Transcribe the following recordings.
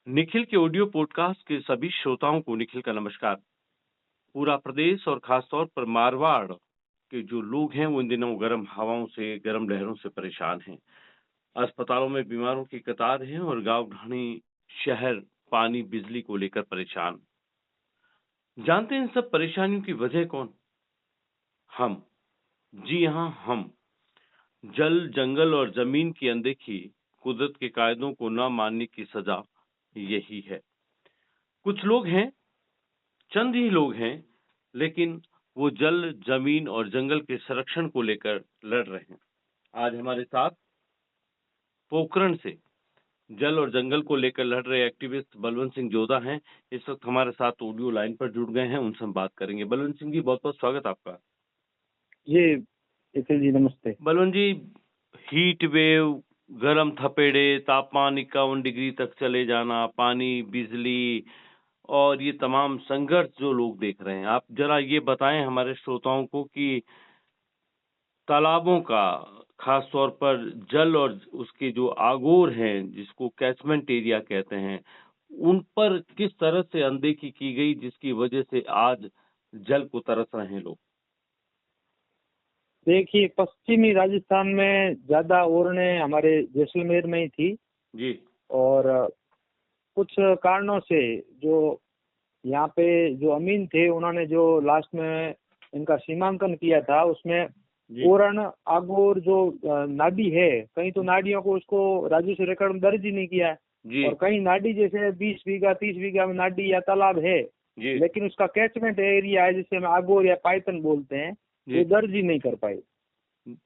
निखिल के audio podcast के सभी श्रोताओं को निखिल का नमस्कार। पूरा प्रदेश और खासतौर पर मारवाड़ के जो लोग हैं वो इन दिनों गर्म हवाओं से, गर्म लहरों से परेशान हैं। अस्पतालों में बीमारों की कतार है और गांव ढाणी शहर पानी, बिजली को लेकर परेशान। जानते हैं इन सब परेशानियों की वजह कौन? हम। जी हाँ, हम। जल, जंगल और जमीन की अनदेखी, कुदरत के कायदों को न मानने की सजा यही है। कुछ लोग हैं, चंद ही लोग हैं, लेकिन वो जल, जमीन और जंगल के संरक्षण को लेकर लड़ रहे हैं। आज हमारे साथ पोखरण से जल और जंगल को लेकर लड़ रहे एक्टिविस्ट बलवंत सिंह जोधा हैं। इस वक्त हमारे साथ ऑडियो लाइन पर जुड़ गए हैं, उनसे हम बात करेंगे। बलवंत सिंह जी, बहुत बहुत स्वागत आपका। जी निखिल जी, नमस्ते। बलवंत जी, हीट वेव, गर्म थपेड़े, तापमान 51 डिग्री तक चले जाना, पानी, बिजली और ये तमाम संघर्ष जो लोग देख रहे हैं, आप जरा ये बताएं हमारे श्रोताओं को कि तालाबों का, खास तौर पर जल और उसके जो आगोर हैं, जिसको कैचमेंट एरिया कहते हैं, उन पर किस तरह से अनदेखी की गई, जिसकी वजह से आज जल को तरस रहे हैं लोग? देखिए, पश्चिमी राजस्थान में ज्यादा ओरने हमारे जैसलमेर में ही थी जी। और कुछ कारणों से जो यहाँ पे जो अमीन थे, उन्होंने जो लास्ट में इनका सीमांकन किया था, उसमें जी। ओरण आगोर जो नाडी है, कहीं तो नाडियों को उसको राजस्व रिकॉर्ड में दर्ज ही नहीं किया है जी। और कहीं नाडी जैसे 20 बीघा 30 बीघा में नाडी या तालाब है, जी। लेकिन उसका कैचमेंट एरिया है जिसे हम आगोर या पायतन बोलते हैं, जी। वो दर्ज ही नहीं कर पाए।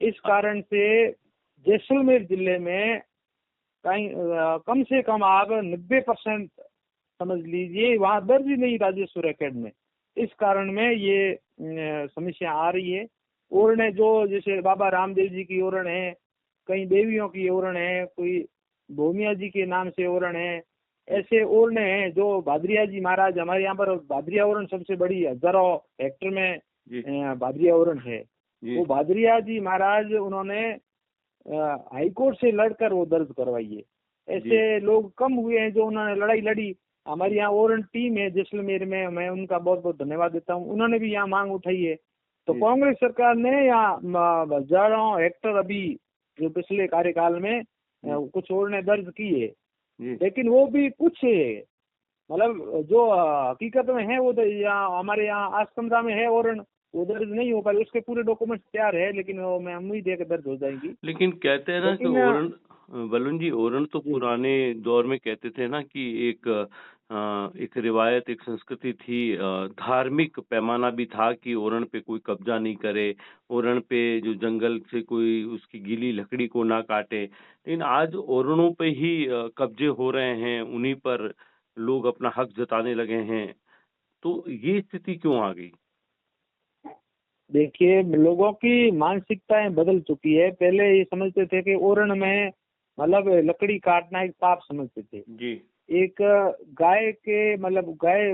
इस कारण से जैसलमेर जिले में कहीं कम से कम आप 90% समझ लीजिए वहाँ दर्ज ही नहीं राजस्व रिकॉर्ड में। इस कारण में ये समस्या आ रही है। ओरणे जो जैसे बाबा रामदेव जी की ओरण है, कई देवियों की ओरण है, कोई भूमिया जी के नाम से ओरण है, ऐसे ओरणे हैं जो भादरिया जी महाराज, हमारे यहाँ पर भादरिया ओरण सबसे बड़ी हजारों हेक्टर में जी। भादरिया ओरण है। जी। वो भादरिया जी महाराज उन्होंने हाईकोर्ट से लड़कर वो दर्ज करवाई है। ऐसे लोग कम हुए हैं जो उन्होंने लड़ाई लड़ी। हमारी यहाँ ओरन टीम है जैसलमेर में, मैं उनका बहुत बहुत धन्यवाद देता हूँ, उन्होंने भी यहाँ मांग उठाई है। तो जी। कांग्रेस सरकार ने यहाँ हजारों हेक्टर अभी जो पिछले कार्यकाल में कुछ ओरने दर्ज की है, लेकिन वो भी कुछ है, मतलब जो हकीकत में है वो तो यहाँ हमारे यहाँ आसकंदरा में है ओरन, वो दर्ज नहीं हो पाए। उसके पूरे डॉक्यूमेंट्स तैयार है, लेकिन वो मैं उम्मीद है कि दर्ज हो जाएंगी। लेकिन कहते हैं ना कि लेकिन ओरण, बलून जी, ओरण तो जी पुराने दौर में कहते थे ना कि एक रिवायत, एक संस्कृति थी, धार्मिक पैमाना भी था कि ओरण पे कोई कब्जा नहीं करे, ओरण पे जो जंगल से कोई उसकी गीली लकड़ी को ना काटे। लेकिन आज ओरणों पे ही कब्जे हो रहे हैं, उन्हीं पर लोग अपना हक जताने लगे हैं। तो ये स्थिति क्यों आ गई? देखिए, लोगों की मानसिकताएं बदल चुकी है। पहले ये समझते थे कि ओरण में मतलब लकड़ी काटना एक पाप समझते थे। जी। एक गाय के मतलब गाय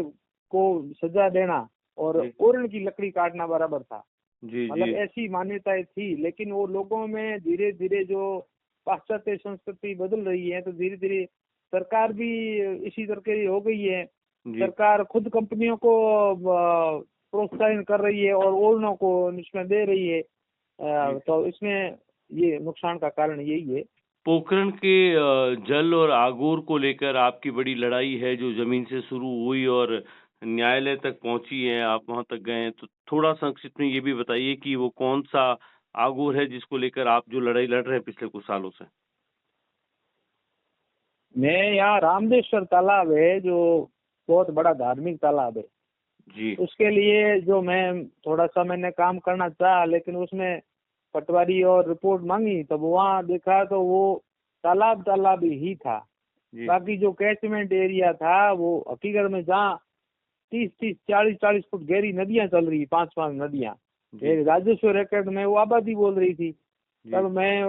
को सजा देना और जी। ओरण की लकड़ी काटना बराबर था, जी। मतलब जी। ऐसी मान्यताएं थी। लेकिन वो लोगों में धीरे धीरे जो पाश्चात्य संस्कृति बदल रही है, तो धीरे धीरे सरकार भी इसी तरह की हो गई है। जी। सरकार खुद कंपनियों को प्रोत्साहन कर रही है और ओरणों को इसमें दे रही है। जी। तो इसमें ये नुकसान का कारण यही है। पोखरण के जल और आगोर को लेकर आपकी बड़ी लड़ाई है, जो जमीन से शुरू हुई और न्यायालय तक पहुंची है, आप वहां तक गए हैं। तो थोड़ा संक्षिप्त में ये भी बताइए कि वो कौन सा आगोर है जिसको लेकर आप जो लड़ाई लड़ रहे हैं पिछले कुछ सालों से? मैं यहाँ रामदेश्वर तालाब है जो बहुत बड़ा धार्मिक तालाब है, जी। उसके लिए जो मैं थोड़ा सा मैंने काम करना चाहा, लेकिन उसमें पटवारी और रिपोर्ट मांगी, तब वहाँ देखा तो वो तालाब ही था। जी। बाकी जो कैचमेंट एरिया था वो हकीकत में जहाँ 30-30 40-40 फुट गहरी नदियां चल रही, 5-5 नदियां, जी। राजस्व रिकॉर्ड में वो आबादी बोल रही थी। जी। तब मैं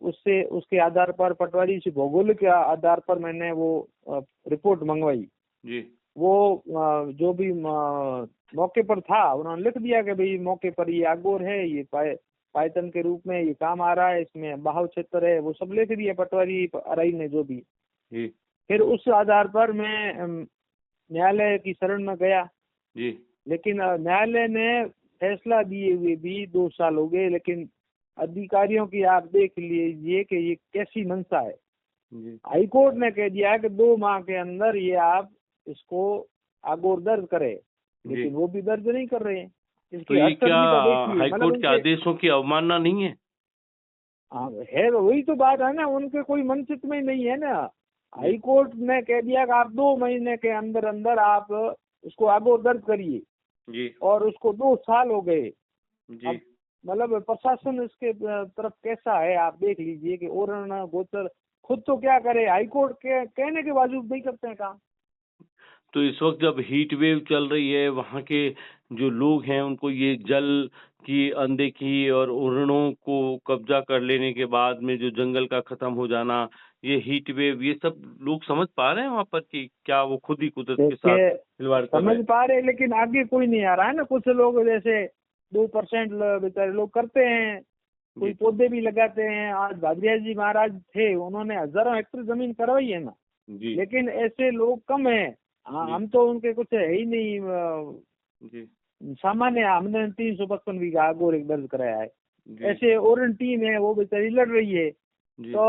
उससे उसके आधार पर पटवारी से भौगोलिक के आधार पर मैंने वो रिपोर्ट मंगवाई। जी। वो जो भी मौके पर था उन्होंने लिख दिया कि भाई मौके पर ये आगोर है, ये पायतन के रूप में ये काम आ रहा है, इसमें बहाव क्षेत्र है, वो सब लिख दिया पटवारी अराई ने जो भी। जी। फिर उस आधार पर मैं न्यायालय की शरण में गया जी लेकिन न्यायालय ने फैसला दिए हुए भी 2 साल हो गए, लेकिन अधिकारियों की आप देख लीजिए कि ये कैसी मंशा है। जी हाई कोर्ट ने कह दिया कि 2 माह के अंदर ये आप इसको आगोर दर्ज करें, जी। लेकिन वो भी दर्ज नहीं कर रहे हैं। तो इसकी ये क्या हस्तक्षेप देखिए, मतलब हाईकोर्ट के उनके आदेशों की अवमानना नहीं है? है तो वही तो बात है ना, उनके कोई मन चित में नहीं है ना। हाई कोर्ट ने कह दिया कि आप 2 महीने के अंदर अंदर आप उसको आगोर दर्ज करिए, जी और उसको 2 साल हो गए। जी अब मतलब प्रशासन इसके तरफ कैसा है आप देख लीजिए कि ओरण गोचर खुद तो क्या करे, हाई कोर्ट के कहने के बावजूद नहीं करते हैं काम। तो इस वक्त जब हीट वेव चल रही है, वहाँ के जो लोग हैं उनको ये जल की अनदेखी और उरणों को कब्जा कर लेने के बाद में जो जंगल का खत्म हो जाना, ये हीट वेव, ये सब लोग समझ पा रहे हैं वहाँ पर कि क्या वो खुद ही कुदरत के साथ देखिए खिलवाड़ कर रहे समझ हैं? पा रहे, लेकिन आगे कोई नहीं आ रहा है ना। कुछ लोग जैसे 2% बेचारे लोग करते हैं, कोई जी पौधे भी लगाते हैं। आज भादरिया जी महाराज थे, उन्होंने हजारों हेक्टेयर जमीन करवाई है ना, जी लेकिन ऐसे लोग कम हैं। जी हम तो उनके कुछ है ही नहीं। जी सामान्य हमने 355 बीघा आगोर एक दर्ज कराया है। जी ऐसे ओरन टीम है, वो बेचारी लड़ रही है, जी तो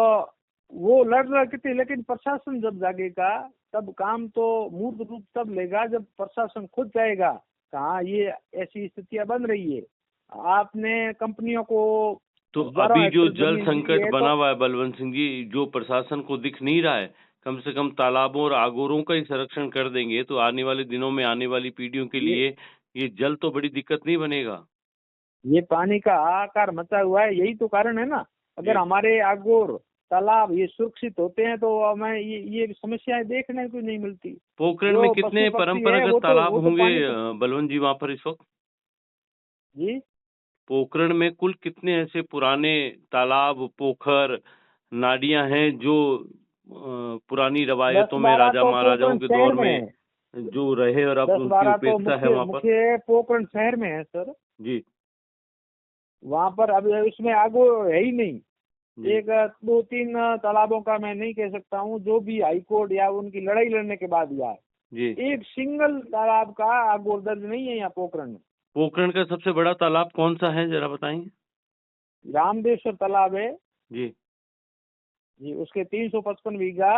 वो लड़ रहे थे। लेकिन प्रशासन जब जागेगा तब काम तो मूर्त रूप तब लेगा जब प्रशासन खुद जाएगा कहाँ ये ऐसी स्थितियां बन रही है। आपने कंपनियों को तो हजारों अभी जो हेक्टेयर जल जमीन दी संकट है, बना तो हुआ है बलवंत सिंह जी, जो प्रशासन को दिख नहीं रहा है, कम से कम तालाबों और आगोरों का ही संरक्षण कर देंगे तो आने वाले दिनों में आने वाली पीढ़ियों के ये लिए ये जल तो बड़ी दिक्कत नहीं बनेगा। ये पानी का हाहाकार मचा हुआ है, यही तो कारण है ना। अगर जी हमारे आगोर तालाब ये सुरक्षित होते हैं तो हमें ये समस्याएं देखने को नहीं मिलती। पोखरण में जो पशु कितने पक्षी है परंपरागत तालाब वो तो होंगे पानी तो बलवंत जी वहां पर इस वक्त? जी पोखरण में कुल कितने ऐसे पुराने तालाब, पोखर, नाडियां हैं जो पुरानी दस रवायतों में बारह राजा तो महाराजाओं पोखरण के शहर दौर में में है। जो रहे और अब दस उनकी बारह तो उपेक्षा है मुख्य वहां पर? मुख्य पोखरण शहर में है सर। जी वहाँ पर अब उसमें आगो है ही नहीं। जी एक 2-3 तालाबों का मैं नहीं कह सकता हूँ, जो भी हाई कोर्ट या उनकी लड़ाई लड़ने के बाद हुआ है। जी। एक सिंगल तालाब का आगो दर्ज नहीं है यहाँ पोखरण में। पोखरण का सबसे बड़ा तालाब कौन सा है जरा बताएंगे? रामदेश्वर तालाब है जी जी, उसके 355 बीघा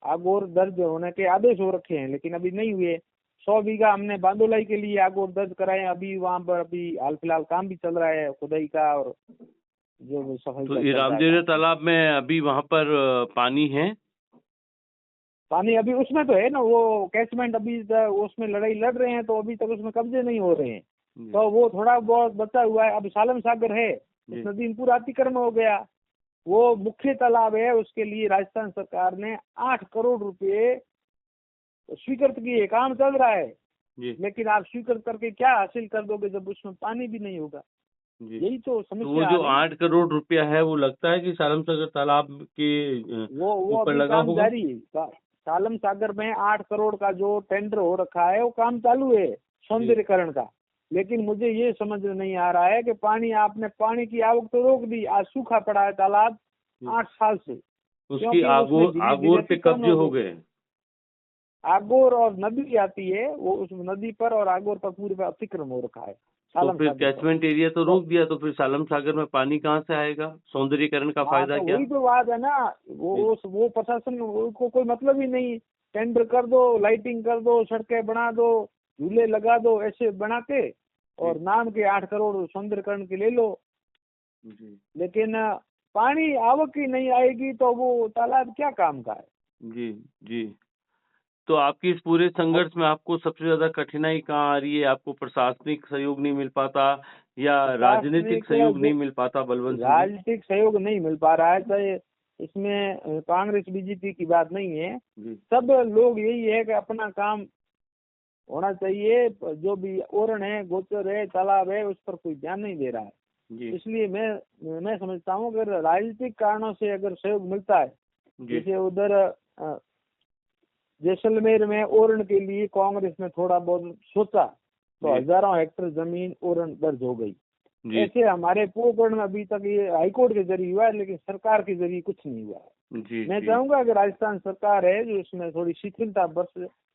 आगोर दर्ज होने के आदेश हो रखे हैं, लेकिन अभी नहीं हुए। 100 बीघा हमने बांदोलाई के लिए आगोर दर्ज कराए हैं। अभी वहाँ पर अभी हाल फिलहाल काम भी चल रहा है खुदाई का, और जो सफाई तो का ये चल रहा है रामदेवरा काम। तालाब में अभी वहां पर पानी है? पानी अभी उसमें तो है ना, वो कैचमेंट अभी उसमें लड़ाई लड़ रहे हैं, तो अभी तक उसमें कब्जे नहीं हो रहे हैं। जी तो वो थोड़ा बहुत बचा हुआ है। अब सालम सागर है, उस जी नदी में पूरा अतिक्रमण हो गया। वो मुख्य तालाब है, उसके लिए राजस्थान सरकार ने 8 करोड़ रुपए स्वीकृत किए, काम चल रहा है। जी लेकिन आप स्वीकृत करके क्या हासिल कर दोगे जब उसमें पानी भी नहीं होगा। जी। यही तो तो वो समस्या आ जो रही है। 8 करोड़ रुपया है वो लगता है कि सालम सागर तालाब के वो ऊपर अभी लगा काम होगा? जारी है। सालम सागर में 8 करोड़ का जो टेंडर हो रखा है वो काम चालू है सौंदर्यकरण का। लेकिन मुझे ये समझ में नहीं आ रहा है कि पानी, आपने पानी की आवक तो रोक दी, आज सूखा पड़ा है तालाब 8 साल से, उसकी क्योंकि उसमें धीरे आगोर धीरे पे अतिक्रमण कब्जे हो हो गए। गए। आगोर और नदी आती है, वो उस नदी पर और आगोर पर पूरे पे अतिक्रमण हो रखा है तो सालम फिर सागर पर। कैचमेंट एरिया तो रोक दिया, तो फिर सालम सागर में पानी कहाँ से आएगा? सौंदर्यीकरण का हाँ फायदा तो क्या? वही तो बात है ना। वो प्रशासन को कोई मतलब ही नहीं। टेंडर कर दो, लाइटिंग कर दो, सड़कें बना दो, झूले लगा दो, ऐसे बना के, और नाम के 8 करोड़ सौंदर्यकरण के ले लो। जी लेकिन पानी आवक ही नहीं आएगी तो वो तालाब क्या काम का है। जी जी। तो आपकी इस पूरे संघर्ष में आपको सबसे ज्यादा कठिनाई कहाँ आ रही है? आपको प्रशासनिक सहयोग नहीं मिल पाता या राजनीतिक प्रशासनिक सहयोग नहीं मिल पाता बलवंत सिंह जी? राजनीतिक सहयोग नहीं मिल पा रहा है, चाहे इसमें कांग्रेस बीजेपी की बात नहीं है। जी सब लोग यही है कि अपना काम होना चाहिए, जो भी ओरण है, गोचर है, तालाब है, उस पर कोई ध्यान नहीं दे रहा है। जी इसलिए मैं समझता हूँ कि अगर राजनीतिक कारणों से अगर सहयोग मिलता है, जी जैसे उधर जैसलमेर में ओरण के लिए कांग्रेस ने थोड़ा बहुत सोचा, तो जी हजारों हेक्टेयर जमीन ओरण दर्ज हो गई। जी। ऐसे हमारे पोखरण में अभी तक ये हाईकोर्ट के जरिए हुआ है, लेकिन सरकार के जरिए कुछ नहीं हुआ है। जी मैं जी चाहूंगा कि राजस्थान सरकार है जो इसमें थोड़ी शिथिलता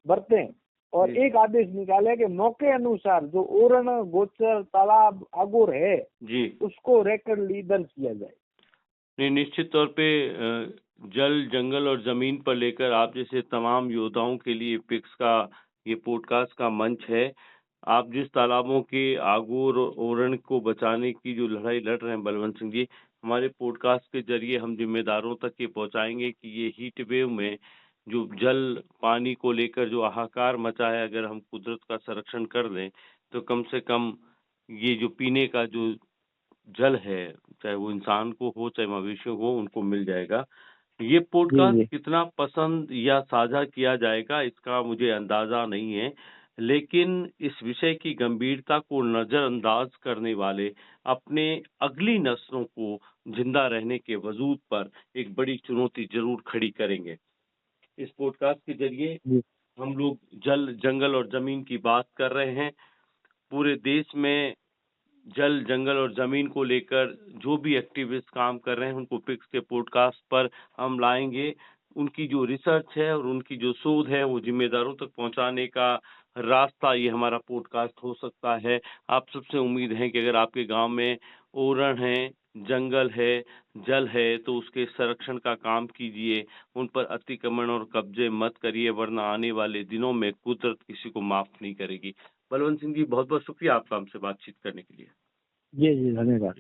बरतें और जी एक आदेश निकाले कि मौके अनुसार जो ओरण गोचर तालाब आगोर है जी। उसको रेकॉर्ड ली दर्ज किया जाए। नहीं, निश्चित तौर पे जल, जंगल और ज़मीन पर लेकर आप जैसे तमाम योद्धाओं के लिए पिक्स का ये पॉडकास्ट का मंच है। आप जिस तालाबों के आगोर और ओरण को बचाने की जो लड़ाई लड़ रहे हैं बलवंत सिंह जी, हमारे पॉडकास्ट के ज़रिए हम ज़िम्मेदारों तक ये पहुँचाएँगे कि ये हीट वेव में जो जल, पानी को लेकर जो हाहाकार मचा है, अगर हम कुदरत का संरक्षण कर दें, तो कम से कम ये जो पीने का जो जल है, चाहे वो इंसान को हो, चाहे मवेशियों को, उनको मिल जाएगा। ये जी पॉडकास्ट जी कितना पसंद या साझा किया जाएगा, इसका मुझे अंदाज़ा नहीं है। लेकिन इस विषय की गंभीरता को नज़रअंदाज करने वाले अपने अगली नस्लों को ज़िंदा रहने के वजूद पर एक बड़ी चुनौती ज़रूर खड़ी करेंगे। इस पॉडकास्ट के ज़रिए जी हम लोग जल, जंगल और ज़मीन की बात कर रहे हैं। पूरे देश में जल, जंगल और ज़मीन को लेकर जो भी एक्टिविस्ट काम कर रहे हैं, उनको पिक्स के पॉडकास्ट पर हम लाएँगे। उनकी जो रिसर्च है और उनकी जो शोध है, वो ज़िम्मेदारों तक पहुँचाने का रास्ता ये हमारा पॉडकास्ट हो सकता है। आप सबसे उम्मीद है कि अगर आपके गाँव में ओरण है, जंगल है, जल है, तो उसके संरक्षण का काम कीजिए। उन पर अतिक्रमण और कब्ज़े मत करिए, वरना आने वाले दिनों में कुदरत किसी को माफ़ नहीं करेगी। बलवंत सिंह जी, बहुत-बहुत शुक्रिया आपका हमसे बातचीत करने के लिए। जी जी धन्यवाद।